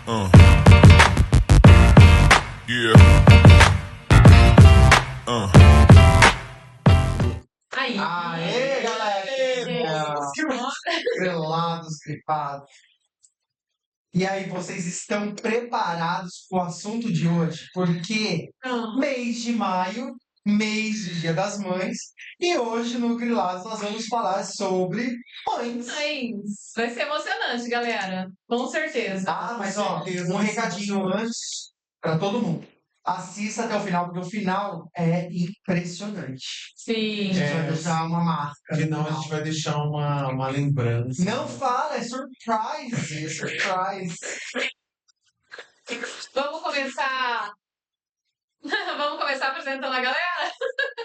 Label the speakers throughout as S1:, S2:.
S1: Uh, yeah.
S2: Aí.
S3: Aê, galera! Grelados, gripados. E aí, vocês estão preparados para o assunto de hoje? Porque mês de maio, mês de Dia das Mães, e hoje no Grilados nós vamos falar sobre mães.
S2: Vai ser emocionante, galera. Com certeza.
S3: Ah, mas ó, um recadinho antes para todo mundo. Assista até o final, porque o final é impressionante.
S2: Sim.
S3: A gente vai deixar uma marca.
S4: Final a gente vai deixar uma lembrança.
S3: Não fala, é surprise, surprise.
S2: Vamos começar. Vamos começar apresentando a galera?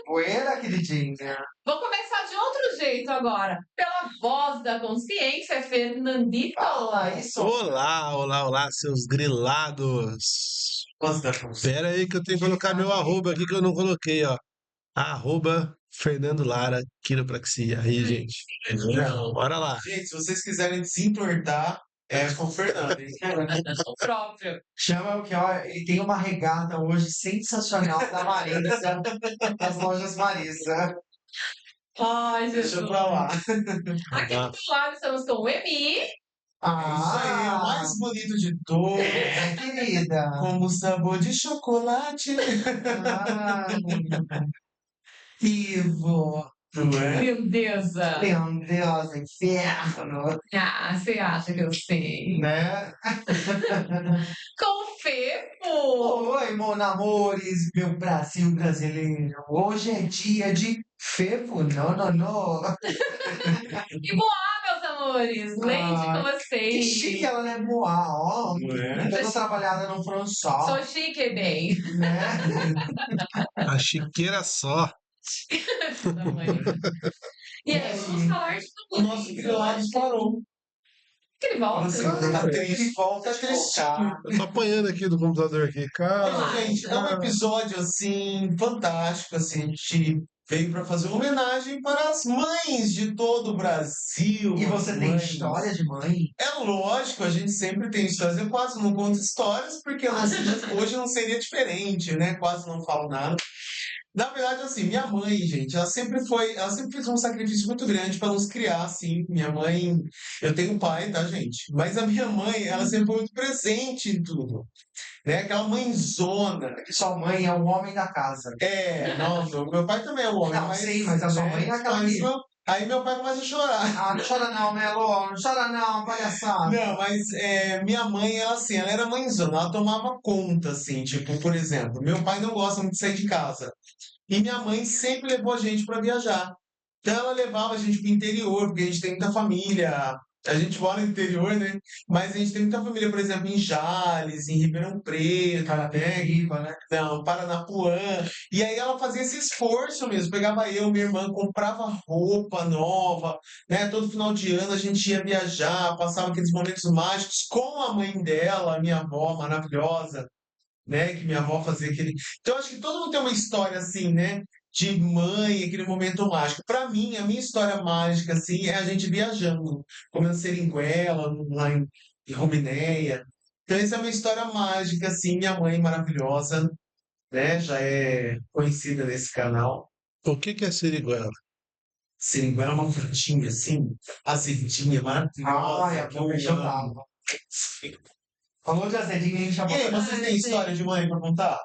S3: Poeira, queridinha.
S2: Vamos começar de outro jeito agora. Pela voz da consciência, Fernandita.
S3: Fala isso.
S5: Olá, seus grilados.
S4: Nossa,
S5: Espera aí que eu tenho que colocar meu arroba aqui que eu não coloquei, ó. Arroba Fernando Lara, quiropraxia. Aí, gente.
S4: Não.
S5: Bora lá.
S4: Gente, se vocês quiserem se entortar, é com o Fernando, hein?
S2: O próprio.
S3: Chama o que, ó, ele tem uma regata hoje sensacional da Marisa, das lojas Marisa.
S2: Ai, Jesus.
S4: Deixa pra lá.
S2: Aqui do lado estamos com o Emi.
S4: É isso aí, o mais bonito de todos.
S3: É, querida.
S4: Como sabor de chocolate.
S3: Vivo.
S4: Não é?
S2: Lindeza.
S3: Grandioso inferno.
S2: Ah, você acha que eu sei?
S3: Né?
S2: Com o Fefo.
S3: Oi, mon amores, meu Brasil brasileiro. Hoje é dia de Fefo, não.
S2: E Moá, meus amores. Leite com
S3: Que
S2: vocês.
S3: chique ela, né? Moá, ó.
S4: Não é?
S3: Dando trabalhada no François,
S2: Sou chique, bem.
S3: né?
S5: A chiqueira só.
S2: E aí, vamos falar de
S4: O
S2: tudo.
S4: nosso Grilados parou.
S2: Que ele volta.
S4: Tá triste.
S3: Volta
S4: Tá tristinho.
S5: Eu tô apanhando aqui do computador aqui, cara.
S4: Mas, gente, é um episódio, assim, fantástico, assim, a gente veio para fazer uma homenagem para as mães de todo o Brasil.
S3: E você tem
S4: mães.
S3: história de mãe?
S4: É lógico, a gente sempre tem histórias. Eu quase não conto histórias, porque hoje não seria diferente, né? Quase não falo nada. Na verdade, assim, minha mãe, gente, ela sempre fez um sacrifício muito grande para nos criar, assim. Minha mãe, eu tenho um pai, tá, gente? Mas a minha mãe, ela sempre foi muito presente em tudo, né? Aquela mãezona.
S3: Que sua mãe é o homem da casa.
S4: Não, meu pai também é um homem,
S3: Não, sim, mas a sua mãe é aquela
S4: mas
S3: que...
S4: aí meu pai começa a chorar.
S3: Ah, não chora não, Melo, não chora não, palhaçada.
S4: Não, mas minha mãe, ela assim, ela era mãezona, ela tomava conta, assim, tipo, por exemplo, meu pai não gosta muito de sair de casa. E minha mãe sempre levou a gente para viajar. Então ela levava a gente pro interior, porque a gente tem muita família. A gente mora no interior, né? Mas a gente tem muita família, por exemplo, em Jales, em Ribeirão Preto, né?
S3: Carapicuíba, né?
S4: Não, Paranapuã. E aí ela fazia esse esforço mesmo. Pegava eu, minha irmã, comprava roupa nova, né? Todo final de ano a gente ia viajar, passava aqueles momentos mágicos com a mãe dela, a minha avó maravilhosa, né? Que minha avó fazia aquele. Então acho que todo mundo tem uma história assim, né? De mãe, aquele momento mágico. Para mim, a minha história mágica assim é a gente viajando, comendo seringuela lá em Rominéia. Então essa é a minha história mágica assim, minha mãe maravilhosa, né? Já é conhecida nesse canal.
S5: O que é siriguela?
S4: Seringuela é uma frutinha assim, azedinha, maravilhosa.
S3: Ai, a
S4: que eu
S3: mãe já
S4: amo.
S3: tava. Falou de azedinho, a gente
S4: E
S3: chamou.
S4: aí, vocês têm história de mãe para contar?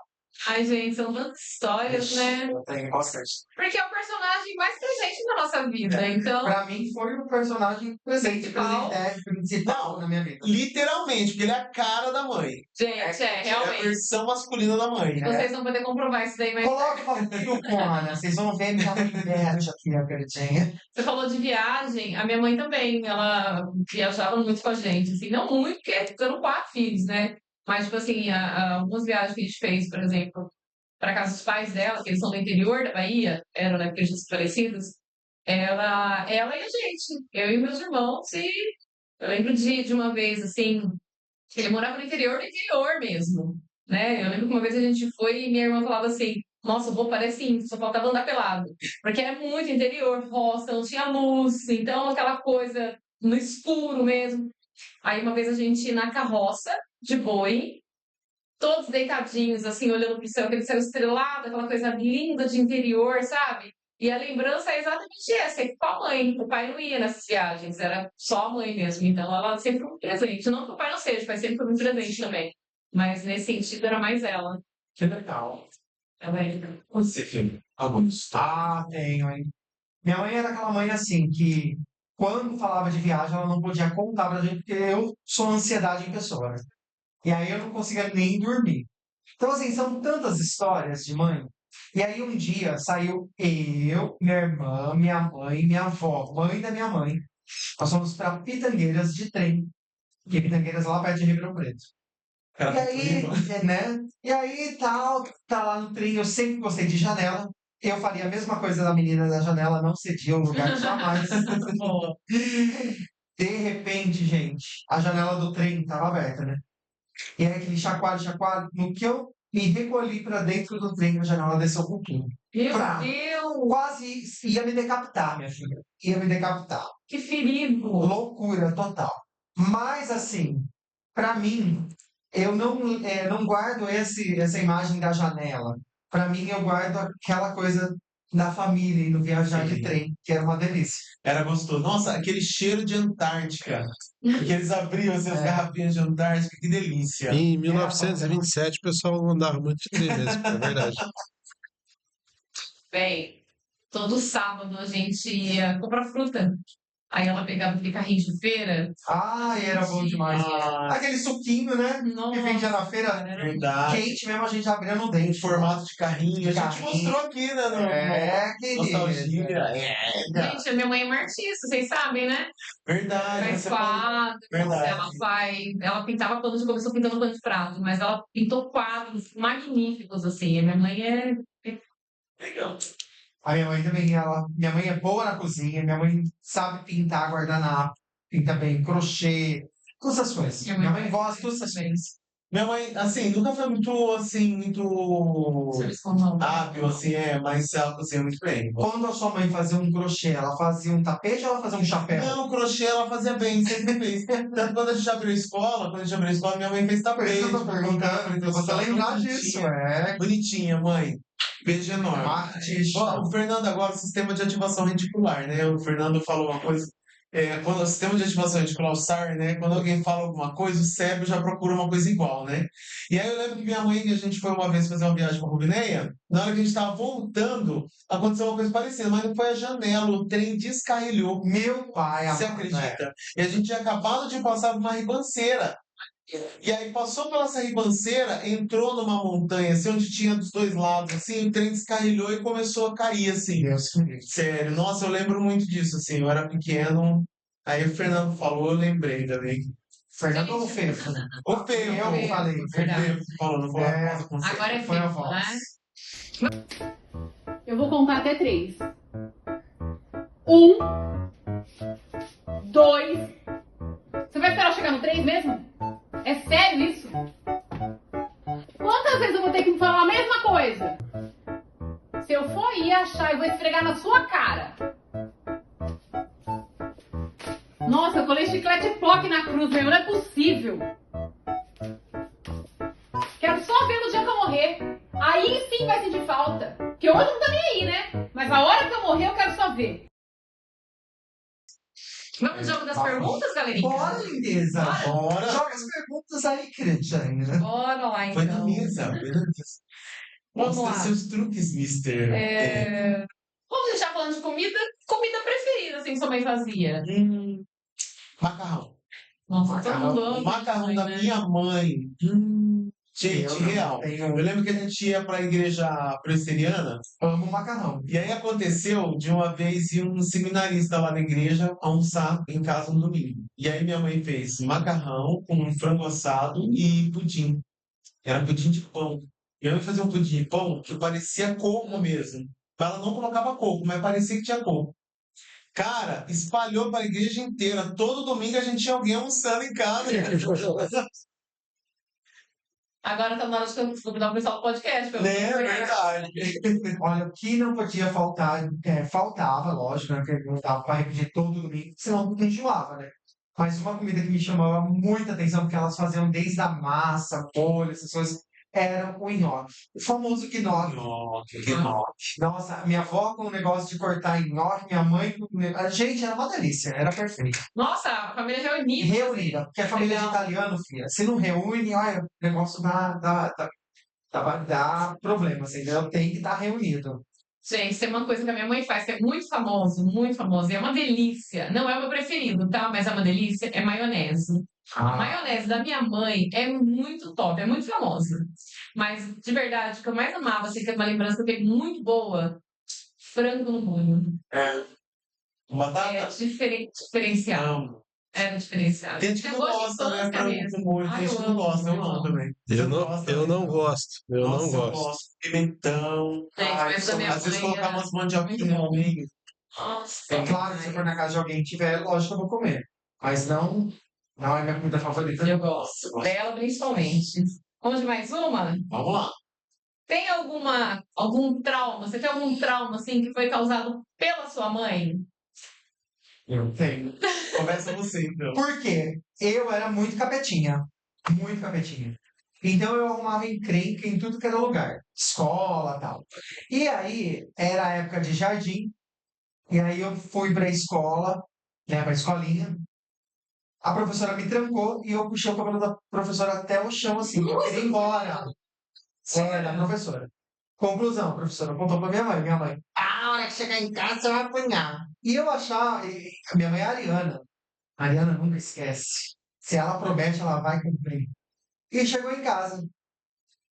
S2: Ai, gente, são tantas histórias, né?
S3: Eu tenho bastante.
S2: Porque é o personagem mais presente na nossa vida, então...
S3: Pra mim foi o personagem presente,
S2: Principal.
S3: principal na minha vida.
S4: Literalmente, porque ele é a cara da mãe.
S2: Gente,
S4: É a
S2: realmente.
S4: versão masculina da mãe.
S2: Vocês vão poder comprovar isso daí mais
S3: Coloca
S2: tarde.
S3: pra filmona, vocês vão ver minha internet aqui, a queridinha.
S2: Você falou de viagem, a minha mãe também, ela viajava muito com a gente, assim, não muito, porque eram 4 filhos, né? Mas, tipo assim, algumas viagens que a gente fez, por exemplo, para casa dos pais dela, que eles são do interior da Bahia, eram, né, porque já falecidos, ela e a gente, eu e meus irmãos, e eu lembro de uma vez, assim, que ele morava no interior do interior mesmo, né? Eu lembro que uma vez a gente foi e minha irmã falava assim, nossa, o vô parece índio, só faltava andar pelado. Porque é muito interior, roça, não tinha luz, então aquela coisa no escuro mesmo. Aí uma vez a gente na carroça, de boi, todos deitadinhos, assim, olhando pro céu, aquele céu estrelado, aquela coisa linda de interior, sabe? E a lembrança é exatamente essa, é com a mãe. O pai não ia nessas viagens, era só a mãe mesmo. Então ela sempre foi um presente. Não que o pai não seja, o pai sempre foi um presente também. Mas nesse sentido era mais ela.
S4: Que legal.
S2: Ela é.
S4: Você, filho, alguma história?
S3: Ah, tenho, hein? Minha mãe era aquela mãe assim, que quando falava de viagem, ela não podia contar pra gente, porque eu sou ansiedade em pessoa, né? E aí eu não conseguia nem dormir. Então, assim, são tantas histórias de mãe. E aí um dia saiu eu, minha irmã, minha mãe, minha avó, mãe da minha mãe. Nós fomos para Pitangueiras de trem, que Pitangueiras é lá perto de Ribeirão Preto. E aí, né? E aí, tal, tá lá no trem, eu sempre gostei de janela. Eu faria a mesma coisa da menina da janela, não cedia um lugar que jamais.
S2: Boa.
S3: De repente, gente, a janela do trem estava aberta, né? E aí aquele chacoalho, chacoalho, no que eu me recolhi para dentro do trem, a janela desceu com tudo.
S2: Meu
S3: Pra-
S2: Deus!
S3: Quase ia me decapitar, minha filha. Ia me decapitar.
S2: Que perigo!
S3: Loucura total. Mas, assim, para mim, eu não guardo essa imagem da janela. Para mim, eu guardo aquela coisa da família e do viajar de
S4: Sim.
S3: trem, que era uma delícia.
S4: Era gostoso. Nossa, aquele cheiro de Antártica. Que eles abriam assim, as
S3: É.
S4: garrafinhas de Antártica, que delícia.
S5: Em 1927, o pessoal andava muito de trem mesmo, é verdade.
S2: Bem, todo sábado a gente ia comprar fruta. Aí ela pegava aquele carrinho de feira.
S3: Ai, era bom demais.
S4: Ah,
S3: Aquele suquinho, né? Que vendia na feira.
S2: cara, era
S4: verdade.
S3: Quente mesmo, a gente abria no
S4: Em
S3: dente.
S4: formato de carrinho. A gente
S3: Carrinho.
S4: mostrou aqui, né?
S3: Querida.
S4: Nostalgia.
S2: Gente, a minha mãe é uma artista, vocês sabem, né?
S4: Verdade.
S2: Faz
S4: Você falou.
S2: quadros,
S4: Verdade.
S2: ela pintava panos, começou pintando pano de prato, mas ela pintou quadros magníficos, assim. A minha mãe é
S4: Legal.
S3: A minha mãe também, minha mãe é boa na cozinha, minha mãe sabe pintar guardanapo, pinta bem crochê, todas essas coisas. Minha mãe gosta de todas essas coisas.
S4: Minha mãe, assim, nunca foi muito, assim, muito
S2: serviço com mão.
S4: hábil, assim, mas ela cozinha muito bem.
S3: Quando a sua mãe fazia um crochê, ela fazia um tapete ou ela fazia um chapéu?
S4: Não, crochê ela fazia bem, sempre fez. Tanto quando a gente abriu a escola, minha mãe fez
S3: Por isso
S4: tapete.
S3: que eu tô perguntando, então você lembrar disso, é.
S4: Bonitinha, mãe. Beijo enorme.
S3: Uma artista.
S4: Ó, o Fernando agora, o sistema de ativação reticular, né? O Fernando falou uma coisa. Quando o sistema de ativação reticular, o SAR, né? Quando alguém fala alguma coisa, o cérebro já procura uma coisa igual, né? E aí eu lembro que minha mãe, a gente foi uma vez fazer uma viagem para Rubineia, na hora que a gente estava voltando, aconteceu uma coisa parecida, mas não foi a janela, o trem descarrilhou.
S3: Meu pai,
S4: Você
S3: amado,
S4: acredita? E a gente tinha acabado de passar por uma ribanceira. E aí passou pela essa ribanceira, entrou numa montanha, assim, onde tinha dos dois lados, assim, o trem descarrilhou e começou a cair, assim.
S3: Deus que me livre.
S4: Sério, nossa, eu lembro muito disso, assim, eu era pequeno, aí o Fernando falou, eu lembrei também.
S3: Fernando ou Fefo?
S4: O Fefo,
S3: Eu falei,
S4: o
S2: verdade.
S4: Fefo falou, não falou
S3: É,
S4: a voz com você.
S2: Agora é
S3: Foi a
S2: feio,
S3: voz.
S2: né?
S1: Eu vou contar até 3. 1, 2. Você vai esperar eu chegar no 3 mesmo? É sério isso? Quantas vezes eu vou ter que me falar a mesma coisa? Se eu for ir achar, eu vou esfregar na sua cara. Nossa, eu colei chiclete POC na cruz, meu, não é possível. Quero só ver no dia que eu morrer. Aí sim vai sentir falta. Porque hoje eu não tô nem aí, né? Mas a hora que eu morrer, eu quero só ver.
S2: Vamos pro jogo das perguntas, galerinha?
S3: Bora, lindeza.
S4: Bora!
S3: Joga as perguntas aí, Cristiane.
S2: Bora lá,
S4: Foi
S2: então.
S4: na mesa, foi na mesa.
S2: Vamos
S4: Mostra
S2: lá.
S4: seus truques, mister.
S2: Vamos deixar falando de comida. Comida preferida, assim, que sua mãe fazia.
S4: Macarrão.
S2: Nossa, todo mundo
S4: O
S2: ama.
S4: macarrão
S2: mãe,
S4: da
S2: né?
S4: minha mãe. Gente,
S3: Eu não
S4: real.
S3: tenho-
S4: Eu lembro que a gente ia para a igreja presbiteriana,
S3: Amo macarrão.
S4: e aí aconteceu de uma vez ir um seminarista lá na igreja almoçar em casa no domingo. E aí minha mãe fez macarrão com frango assado e pudim. Era pudim de pão. Minha mãe fazia um pudim de pão que parecia coco mesmo. Ela não colocava coco, mas parecia que tinha coco. Cara, espalhou para a igreja inteira. Todo domingo a gente tinha alguém almoçando em casa.
S2: Agora tá na hora de convidar o pessoal do podcast. pelo
S4: Né,
S2: amor de Deus.
S4: verdade.
S3: Olha, o que não podia faltar, faltava, lógico, né? Que não dava para repetir todo domingo, senão enjoava, né? Mas uma comida que me chamava muita atenção, porque elas faziam desde a massa, molho, essas coisas, era o nhoque. O famoso nhoque.
S4: Nhoque.
S3: Nossa, minha avó com o negócio de cortar nhoque, minha mãe com... Gente, era uma delícia, era perfeito.
S2: Nossa, a família reunida.
S3: Reunida, porque a família de
S2: Legal.
S3: italiano, filha, se não reúne, olha, o negócio dá problema, assim, entendeu? Tem que estar reunido.
S2: Gente, tem uma coisa que a minha mãe faz que é muito famoso, e é uma delícia. Não é o meu preferido, tá? Mas é uma delícia, é maionese. A maionese da minha mãe é muito top, é muito famosa. Mas, de verdade, o que eu mais amava, assim, que é uma lembrança que eu tenho muito boa, frango no molho.
S4: Com batata?
S2: É diferenciado.
S4: Amo.
S2: Era diferenciado.
S4: Tem gente que
S2: Tinha
S4: não
S2: gosto de
S4: gosta, né?
S2: infância
S4: Frango
S2: mesmo.
S4: com molho. Tem
S2: Ai,
S4: gente
S2: eu
S4: que não
S2: amo,
S4: gosta. Eu
S2: eu
S4: amo
S2: amo.
S4: também.
S5: Eu
S4: Você
S5: não,
S4: gosta,
S5: eu
S4: né?
S5: não gosto. Eu não
S4: Nossa, eu
S5: gosto.
S4: gosto. Pimentão.
S2: Gente,
S3: Ai,
S2: mas da minha
S4: Às vezes
S2: mãe
S4: colocar
S2: era
S4: umas
S2: muito
S4: mandioquinhas
S2: bom.
S4: no meio.
S2: Nossa,
S3: É claro, se eu for na casa de alguém que tiver, lógico que eu vou comer. Mas não é minha comida favorita.
S2: eu gosto. Dela, principalmente. Vamos de mais uma?
S4: Vamos lá.
S2: Tem algum trauma? Você tem algum trauma, assim, que foi causado pela sua mãe?
S3: Eu tenho.
S4: Começa você, então.
S3: Por quê? Eu era muito capetinha. Muito capetinha. Então eu arrumava encrenca em tudo que era lugar. Escola e tal. E aí, era a época de jardim. E aí eu fui pra escola, né, pra escolinha. A professora me trancou e eu puxei o cabelo da professora até o chão, assim. Eu queria ir embora. Era a professora. Conclusão, a professora contou pra minha mãe. Minha mãe, a hora que chegar em casa, você vai apanhar. E eu achava... A minha mãe é a Ariana. A Ariana nunca esquece. Se ela promete, ela vai cumprir. E chegou em casa.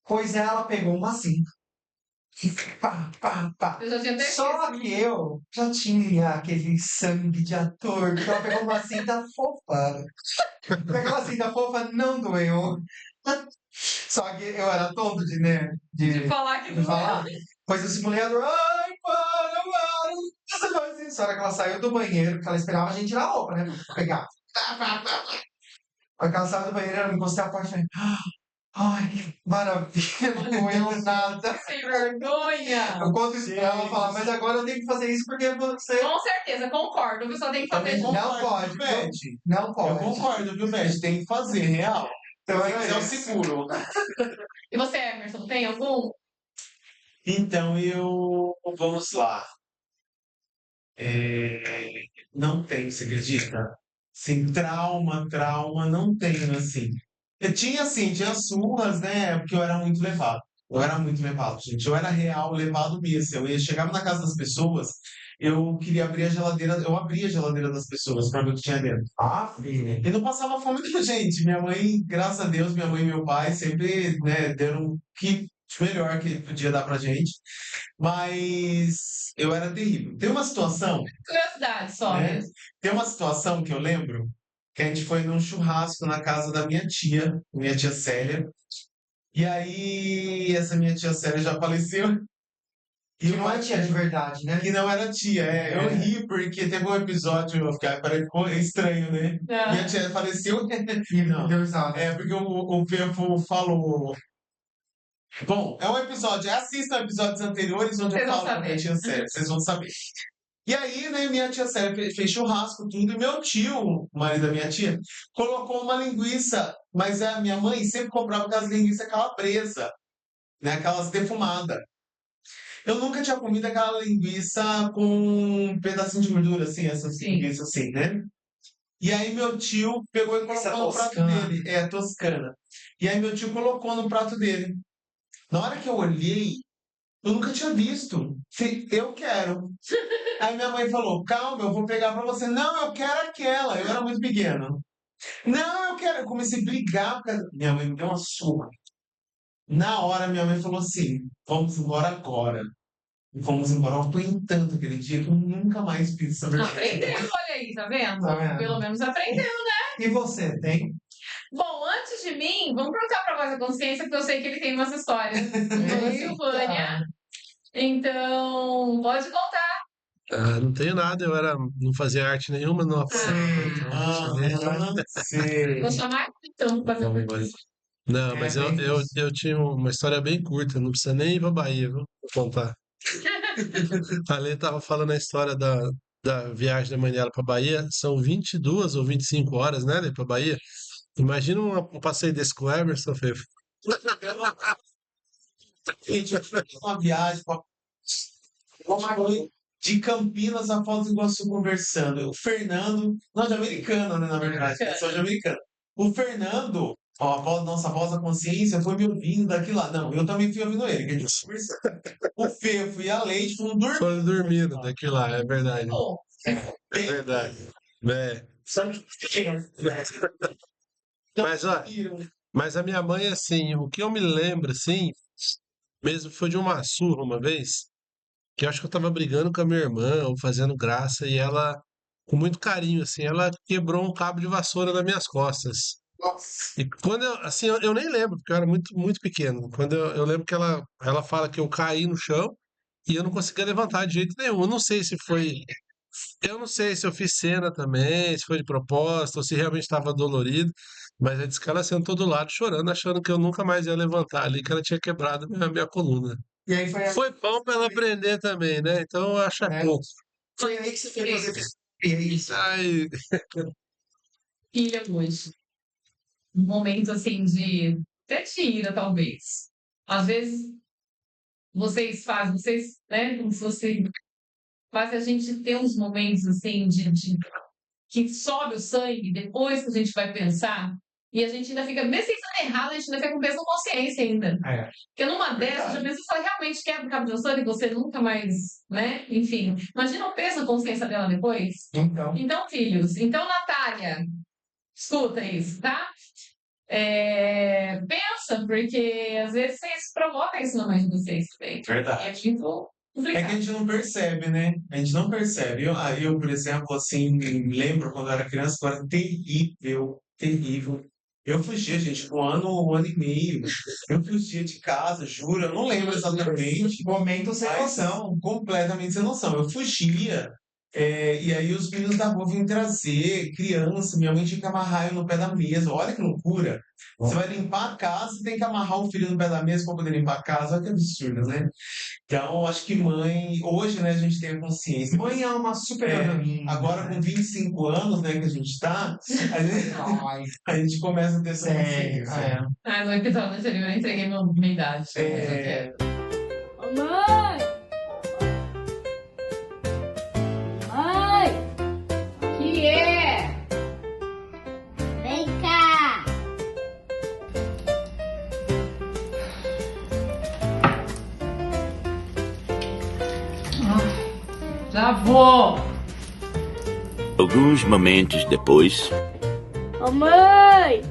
S3: Pois ela pegou uma cinta. E pá, pá, pá.
S2: Eu já tinha até
S3: Só
S2: esquecido.
S3: que eu já tinha aquele sangue de ator. Então ela pegou uma cinta fofa. Aquela cinta fofa não doeu. Só que eu era tonto de, né?
S2: De falar que
S3: de
S2: não
S3: falar. Pois eu simulei a dor. Ai, para. Você faz isso. A hora que ela saiu do banheiro, porque ela esperava a gente tirar a roupa, né? Pra pegar. A hora que ela saiu do banheiro, ela me encostei a porta e falei, ai, que maravilha, não doeu nada.
S2: Sem vergonha.
S3: Eu conto isso pra ela falar, mas agora eu tenho que fazer isso porque você
S2: Com certeza, concordo. A pessoa tem que fazer
S4: Também
S2: junto.
S3: não
S4: concordo,
S3: pode.
S4: viu, Beth?
S3: Não
S4: Eu
S3: pode.
S4: concordo, viu, Beth? Tem que fazer, real.
S3: Então
S4: Tem que ser o
S3: isso.
S4: seguro.
S2: E você, Emerson, tem algum?
S4: Então, vamos lá. Não tenho, você acredita? Sim, trauma, não tenho, assim. Eu tinha, assim, tinha surras, né? Porque eu era muito levado. Eu era muito levado, gente. Eu era real levado mesmo. Chegava na casa das pessoas, eu queria abrir a geladeira, eu abria a geladeira das pessoas para ver o que tinha dentro.
S3: Ah, filha.
S4: E não passava fome não, gente. Minha mãe, graças a Deus, minha mãe e meu pai sempre, né, deram o que de melhor que podia dar pra gente. Mas eu era terrível. Tem uma situação,
S2: Curiosidade só
S4: né?
S2: mesmo.
S4: Tem uma situação que eu lembro que a gente foi num churrasco na casa da minha tia Célia. E aí, essa minha tia Célia já faleceu.
S3: Que
S4: E
S3: não é tia de verdade, né?
S4: que não era tia, eu ri porque teve um episódio, ficou estranho, né? Minha tia faleceu.
S3: E
S4: Não.
S3: deu risada.
S4: É porque o Fefo falou. Bom, é um episódio, assistam episódios anteriores onde
S2: Vocês
S4: eu
S2: vão
S4: falo da
S2: saber.
S4: minha tia Célia, vocês vão saber. E aí, né, minha tia Célia fez churrasco, tudo, e meu tio, o marido da minha tia, colocou uma linguiça, mas a minha mãe sempre comprava aquelas linguiças calabresa, né, aquelas defumadas. Eu nunca tinha comido aquela linguiça com um pedacinho de gordura, assim, essas
S2: Sim.
S4: linguiças assim, né? E aí meu tio pegou e
S3: Essa
S4: colocou no prato
S3: toscana.
S4: dele. É, toscana. E aí meu tio colocou no prato dele. Na hora que eu olhei, eu nunca tinha visto. Falei, eu quero. Aí minha mãe falou, calma, eu vou pegar pra você. Não, eu quero aquela. Eu era muito pequeno. Não, eu quero. Eu comecei a brigar. Minha mãe me deu uma surra. Na hora, minha mãe falou assim, vamos embora agora. E fomos embora. Eu apanhei tanto aquele dia que eu nunca mais fiz essa versão.
S2: Aprendeu, olha aí, tá vendo?
S3: Tá vendo?
S2: Pelo menos aprendeu.
S3: E você, tem?
S2: Bom, antes de mim, vamos perguntar pra voz da consciência, porque eu sei que ele tem umas histórias com Dona Silvânia. Então, pode contar.
S5: Ah, não tenho nada, não fazia arte nenhuma, não
S4: Sei.
S2: Vou chamar então pra fazer uma coisa.
S5: Não, mas
S3: bem
S5: eu tinha uma história bem curta, não precisa nem ir pra Bahia, viu? Vou contar. A Lê tava falando a história da viagem da mãe dela pra Bahia, são 22 ou 25 horas, né, daí pra Bahia. Imagina um passeio desse com o Emerson, Fefo.
S4: Gente, eu fiz uma viagem de Campinas a Foz do Iguaçu conversando. O Fernando, não, de americano, né, na verdade, né, só de americano. O Fernando, ó, nossa voz da consciência foi me ouvindo daqui lá. Não, eu também fui ouvindo ele, que a gente conversando. O Fefo e a Leite foram dormindo.
S5: Foram dormindo daqui lá, é verdade.
S4: Bom,
S5: É verdade. É.
S4: então,
S5: Mas, ó, mas a minha mãe, assim, o que eu me lembro, assim, mesmo foi de uma surra uma vez, que eu acho que eu tava brigando com a minha irmã, ou fazendo graça, e ela, com muito carinho, assim, ela quebrou um cabo de vassoura nas minhas costas.
S4: nossa,
S5: E quando eu, assim, eu nem lembro, porque eu era muito, muito pequeno. Quando eu lembro que ela fala que eu caí no chão e eu não conseguia levantar de jeito nenhum. Eu não sei se eu fiz cena também, se foi de propósito, ou se realmente estava dolorido, mas ela disse que ela sentou do lado chorando, achando que eu nunca mais ia levantar ali, que ela tinha quebrado minha coluna.
S3: E aí
S5: Foi bom para ela aprender também, né? Então eu acho
S3: é,
S5: pouco.
S3: foi aí que você foi fazer fisioterapia, é isso?
S5: Ai,
S2: Filha hoje. Um momento assim de até de ira, talvez. Às vezes vocês, né, como se fosse faz a gente ter uns momentos assim de que sobe o sangue depois que a gente vai pensar e a gente ainda fica, mesmo sem estar errado, a gente ainda fica com peso na consciência ainda.
S3: É.
S2: Porque numa dessas, já pensou se ela realmente quebra o cabo de vassoura e você nunca mais, né? Enfim, imagina o peso na consciência dela depois.
S3: Então,
S2: Então, filhos, então, Natália, escuta isso, tá? Pensa, porque às vezes vocês provocam isso na mãe de vocês também. E
S4: verdade.
S2: é muito
S4: É que a
S2: complicado.
S4: gente não percebe, né? A gente não percebe. Eu, por exemplo, assim, me lembro quando eu era criança, eu era terrível, terrível. Eu fugia, gente, com um ano e meio. Eu fugia de casa, juro, eu não lembro exatamente.
S3: momento sem
S4: Mas
S3: noção.
S4: completamente sem noção. Eu fugia. E aí os meninos da rua vinham trazer criança, minha mãe tinha que amarrar eu no pé da mesa. Olha que loucura. Você vai limpar a casa, tem que amarrar um filho no pé da mesa para poder limpar a casa. Olha que absurdo, né? Então, acho que mãe, hoje, né, a gente tem a consciência.
S3: Mãe é uma super
S4: É,
S3: heroína.
S4: agora com 25 anos, né, que a gente tá,
S3: Ai,
S4: a gente começa a ter essa
S3: sério,
S4: consciência.
S2: Ah, no episódio anterior eu entreguei minha idade. Mas eu
S4: É,
S2: quero.
S1: Ô, mãe! Mãe! Que é?
S6: Vem cá!
S1: Já vou!
S7: Alguns momentos depois,
S6: Ô mãe!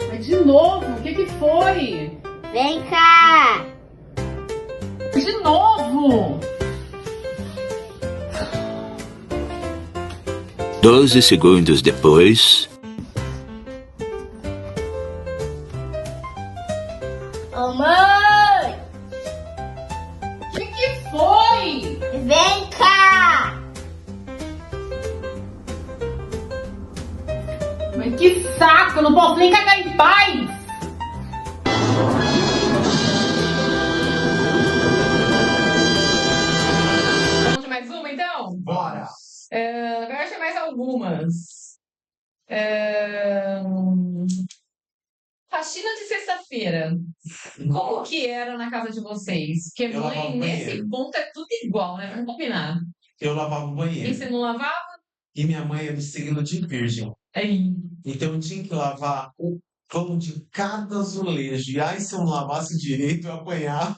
S1: Mas de novo, o que foi?
S6: Vem cá!
S1: De novo!
S7: 12 segundos depois,
S6: Ô mãe!
S1: O que foi?
S6: Vem cá!
S1: Mas que saco, eu não posso nem cagar em paz!
S2: Vamos de mais uma, então?
S3: bora.
S2: Agora achei mais algumas. Faxina de sexta-feira. Como que era na casa de vocês? Porque
S4: Eu lavava
S2: mãe,
S4: o
S2: nesse
S4: banheiro.
S2: ponto é tudo igual, né? Vamos combinar.
S4: eu lavava o
S2: E
S4: banheiro.
S2: você não lavava?
S4: E minha mãe é do signo de Virgem.
S2: Aí.
S4: Então eu tinha que lavar o pão de cada azulejo. E aí, se eu não lavasse direito, eu apanhava.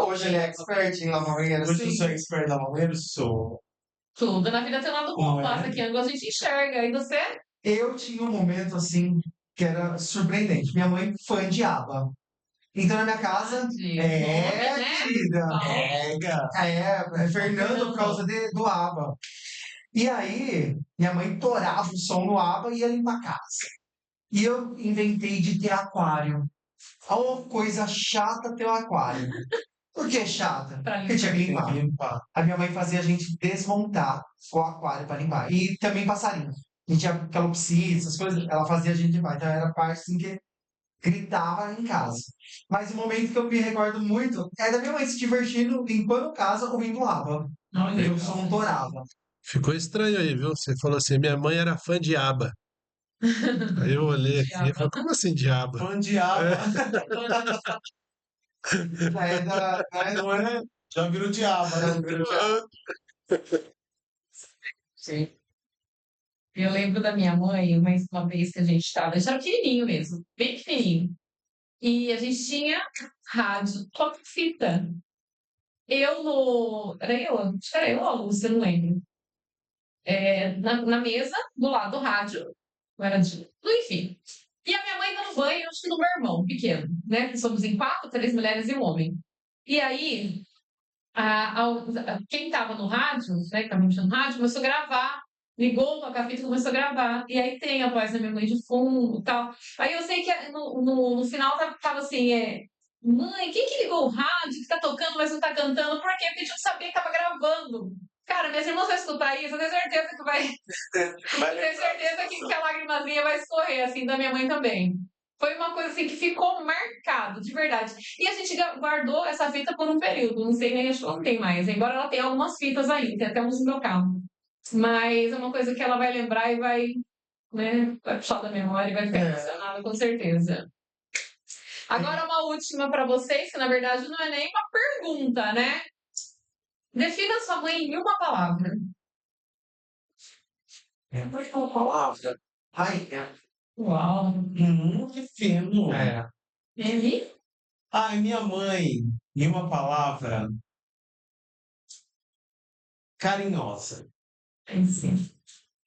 S3: Hoje ele é expert em lavar banheiro,
S4: Hoje eu
S3: sim.
S4: sou expert na banheiro, sou.
S2: Tudo na vida tem um lado
S4: Não
S2: bom.
S4: é?
S2: Passa aqui ângulo, a gente enxerga. E você?
S3: Eu tinha um momento assim que era surpreendente. Minha mãe fã de ABBA. Então na minha casa,
S2: De
S3: é,
S2: nome, né?
S3: querida,
S4: Pega!
S3: é Fernando por causa do ABBA. E aí, minha mãe torava o som no ABBA e ia limpar a casa. E eu inventei de ter aquário. Uma coisa chata ter um aquário. Por que chata?
S2: Pra
S3: Porque tinha que
S4: Tem que
S3: limpar.
S4: limpar.
S3: A minha mãe fazia a gente desmontar o aquário para limpar. E também passarinho. A gente tinha calopsita, essas coisas, ela fazia a gente limpar. Então era a parte assim que gritava em casa. Mas o momento que eu me recordo muito é da minha mãe se divertindo, limpando casa, ouvindo ABBA. Eu sou um torava.
S5: Ficou estranho aí, viu? Você falou assim, minha mãe era fã de aba. Aí eu olhei aqui e falei, como assim diabo?
S4: Fã de aba. Não é? Já virou diaba, né?
S2: Sim. Eu lembro da minha mãe, uma vez que a gente estava, a gente era pequenininho mesmo, bem pequenininho. E a gente tinha rádio toca fita. Acho que era eu ou a Lúcia, não lembro. Na mesa, do lado do rádio, não era de. Enfim. E a minha mãe dando banho, acho que no meu irmão, pequeno, né? Que somos em 4, 3 mulheres e um homem. E aí, quem estava no rádio, né, que estava mexendo no rádio, começou a gravar. Ligou o toca-fita e começou a gravar. E aí tem a voz da minha mãe de fundo e tal. Aí eu sei que no final tava assim, mãe, quem que ligou o rádio que tá tocando, mas não tá cantando? Por quê? Porque eu sabia que tava gravando. Cara, minhas irmãs vão escutar isso, eu tenho certeza que vai. Eu tenho certeza que a lagrimazinha vai escorrer, assim, da minha mãe também. Foi uma coisa assim que ficou marcado, de verdade. E a gente guardou essa fita por um período, não sei nem, acho que não tem mais. Embora ela tenha algumas fitas ainda, tem até uns no meu carro. Mas é uma coisa que ela vai lembrar e vai, né, vai puxar da memória e vai ficar emocionada, com certeza. Agora uma última para vocês, que na verdade não é nem uma pergunta, né? Defina sua mãe em uma palavra.
S3: Uma palavra. Rainha.
S2: Uau.
S4: Que fino.
S2: Ele?
S4: Ai, minha mãe, em uma palavra, carinhosa.
S2: Sim.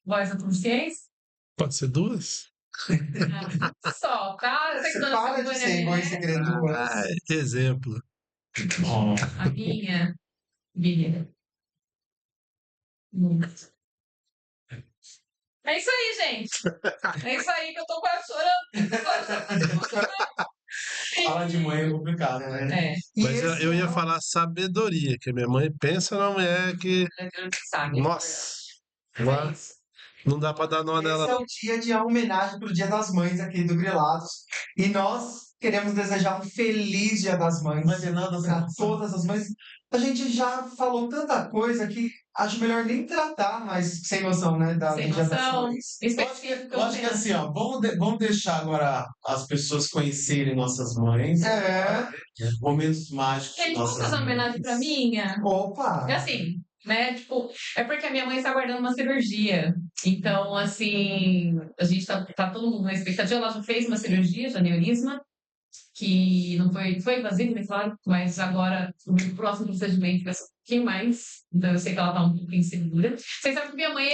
S2: Voz da consciência?
S5: Pode ser duas?
S2: Só, tá? Eu sei que
S3: Você
S2: dona
S3: para de
S2: Silvânia
S3: ser igual esse segredo.
S5: Ah, exemplo.
S2: a minha Bíblia. É isso aí, gente. É isso aí que eu tô quase chorando.
S4: Fala de mãe é complicado, né?
S5: Mas eu ia falar sabedoria, que a minha mãe pensa na mulher que.
S2: Sabe?
S5: Nossa!
S2: É isso.
S5: Não dá pra dar nó nela.
S3: Esse é o dia de homenagem pro Dia das Mães aqui do Grilados. E nós queremos desejar um feliz Dia das Mães
S4: Não vai ter nada
S3: para
S4: a
S3: todas as mães. A gente já falou tanta coisa que acho melhor nem tratar, mas sem noção, né? Do
S2: Sem
S3: Dia das
S2: noção.
S3: Mães.
S2: Específico.
S4: Eu acho que assim, ó, vamos deixar agora as pessoas conhecerem nossas mães, momentos mágicos de
S2: Gente, vamos
S4: nossas
S2: fazer uma homenagem pra
S4: mães.
S2: minha?
S3: Opa!
S2: É assim, né? Tipo, é porque a minha mãe está aguardando uma cirurgia. Então, assim, a gente tá todo mundo na expectativa. Ela já fez uma cirurgia de aneurisma, que não foi invasiva, né, claro, mas agora o próximo procedimento vai ser um pouquinho mais. Então, eu sei que ela tá um pouco insegura. Vocês sabem que minha mãe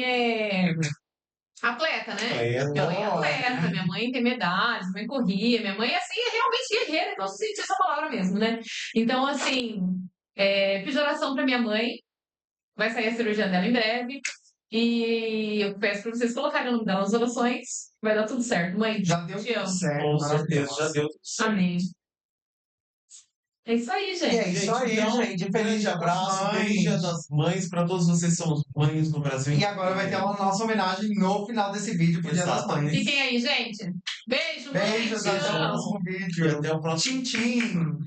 S2: é atleta, né? Minha mãe é atleta, minha mãe tem medalhas, minha mãe corria, minha mãe, assim, é realmente guerreira, então eu senti essa palavra mesmo, né? Então, assim, fiz oração pra minha mãe, vai sair a cirurgia dela em breve, e eu peço pra vocês colocarem o nome dela nas orações, vai dar tudo certo. Mãe,
S3: Já deu
S2: te
S3: tudo
S2: amo.
S3: certo.
S4: Com certeza,
S3: maravilhoso.
S4: já deu tudo certo.
S2: Amém. É isso aí,
S3: E
S2: gente.
S3: é isso aí,
S4: então,
S3: gente.
S4: Um grande abraço, feliz Dia das Mães para todos vocês que são mães no Brasil.
S3: E agora vai ter uma nossa homenagem no final desse vídeo pro Dia das Mães.
S2: Fiquem aí, gente. Beijo, mãe.
S3: Beijos,
S2: Te
S3: até o
S2: amo.
S3: próximo
S4: E
S3: vídeo.
S4: até o próximo.
S3: Tchim, tchim.